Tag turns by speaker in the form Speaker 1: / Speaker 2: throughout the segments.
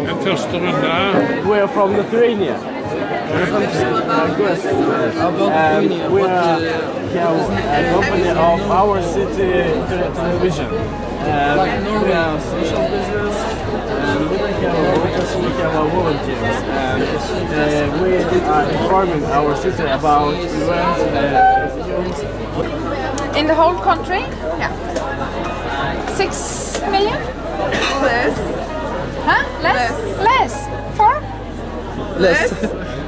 Speaker 1: en första runda.
Speaker 2: We're from Lithuania. We're from yes. We have a company of our city television. We have social business, and we have volunteers. And we are informing our city about events.
Speaker 3: In the whole country? Yeah. 6 million?
Speaker 4: Less.
Speaker 3: Huh? Less? Less. 4?
Speaker 4: Less.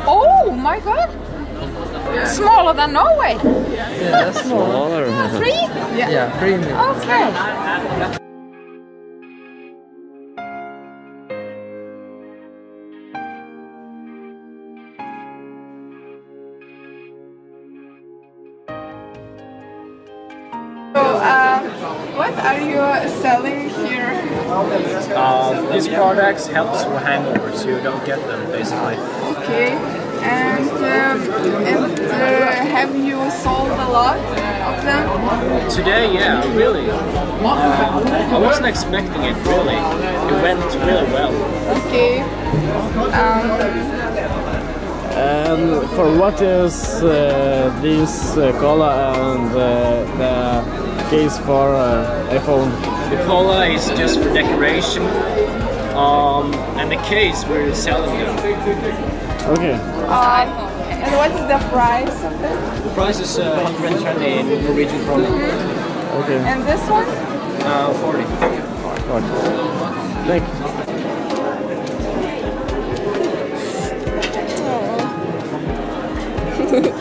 Speaker 3: Oh my god!
Speaker 4: Yeah.
Speaker 3: Smaller than Norway?
Speaker 4: Yeah, that's
Speaker 1: Smaller.
Speaker 3: 3?
Speaker 4: Yeah, 3 million.
Speaker 3: Okay.
Speaker 4: So, what are you selling here?
Speaker 5: These products helps with hangovers. You don't get them basically.
Speaker 4: Okay. And have you sold a lot of them?
Speaker 5: Today, yeah, really. I wasn't expecting it really. It went really well.
Speaker 4: Okay.
Speaker 2: And for what is this cola and the case for iPhone?
Speaker 5: The cola is just for decoration, and the case we're selling them.
Speaker 2: Okay.
Speaker 4: And what's the price of it?
Speaker 5: The price is 120 in Norwegian kroner.
Speaker 2: Okay.
Speaker 4: And this one?
Speaker 5: 40.
Speaker 2: Thank you.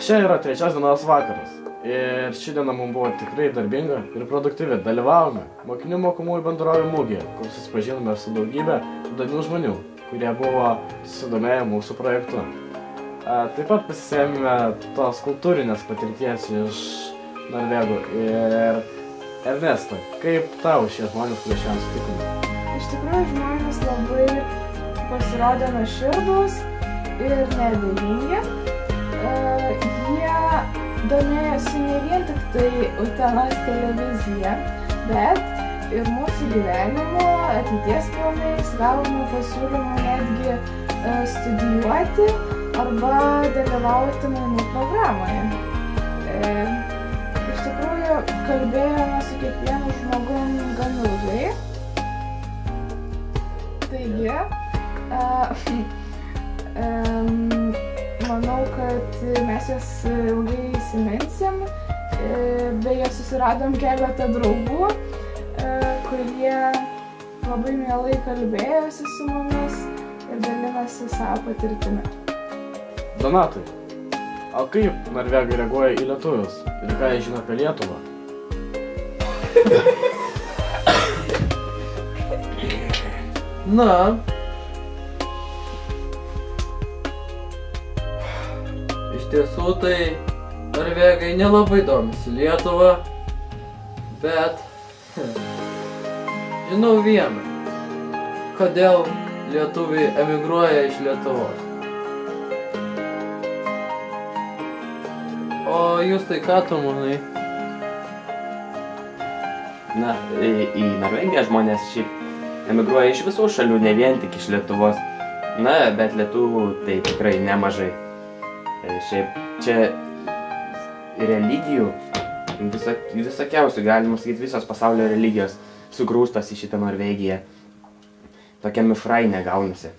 Speaker 2: Šiandien yra trečios dienos vakaras ir ši diena mums buvo tikrai darbinga ir produktyvi. Dalyvavome mokinių mokomųjų bendrovių mugėje, kur susipažinome su daugybė įdomių žmonių, kurie buvo susidomėję mūsų projektu. Taip pat pasisėmėme tos kultūrinės patirties iš Norvegų. Ir Ernesta, kaip tau šie žmonės, kurie šiandien sutikome?
Speaker 6: Iš tikrųjų, žmonės labai pasirodė nuoširdūs ir neabejingi. Jie domėjosi ne vien tik tai Utenos televizija, bet ir mūsų gyvenimo, ateities planais, gavome pasiūlymų netgi studijuoti arba dalyvauti mainų programoje. Iš tikrųjų, kalbėjome su kiekvienu žmogum gan ilgai. Taigi, manau, kad mes jas ilgai įsiminsim. Beje, susiradom keletą draugų, kurie labai mielai kalbėjosi su mumis ir dalinasi savo patirtimi.
Speaker 2: Donatai, o kaip norvegai reaguoja į lietuvius ir ką jie žino apie Lietuvą?
Speaker 7: Na, iš tiesų tai norvegai nelabai domisi Lietuvą, bet žinau vieną, kodėl lietuviai emigruoja iš Lietuvos. O jūs tai ką tu manai?
Speaker 8: Na, į Norvegiją žmonės šiaip emigruoja iš visų šalių, ne vien tik iš Lietuvos. Na, bet lietuvų tai tikrai nemažai. Šiaip čia religijų, visokiausių, galima sakyti, visos pasaulio religijos sugrūstos į šitą Norvegiją. Tokia mifrainė gaunasi.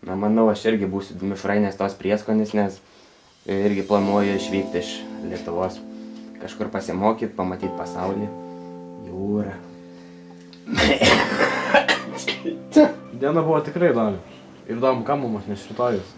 Speaker 8: Na, manau, aš irgi būsiu mifrainės tos prieskonis, nes irgi planuoju išvykti iš Lietuvos. Kažkur pasimokyti, pamatyti pasaulį, jūrą.
Speaker 2: Diena buvo tikrai įdomi. Ir įdomu, ką mums neš rytojus.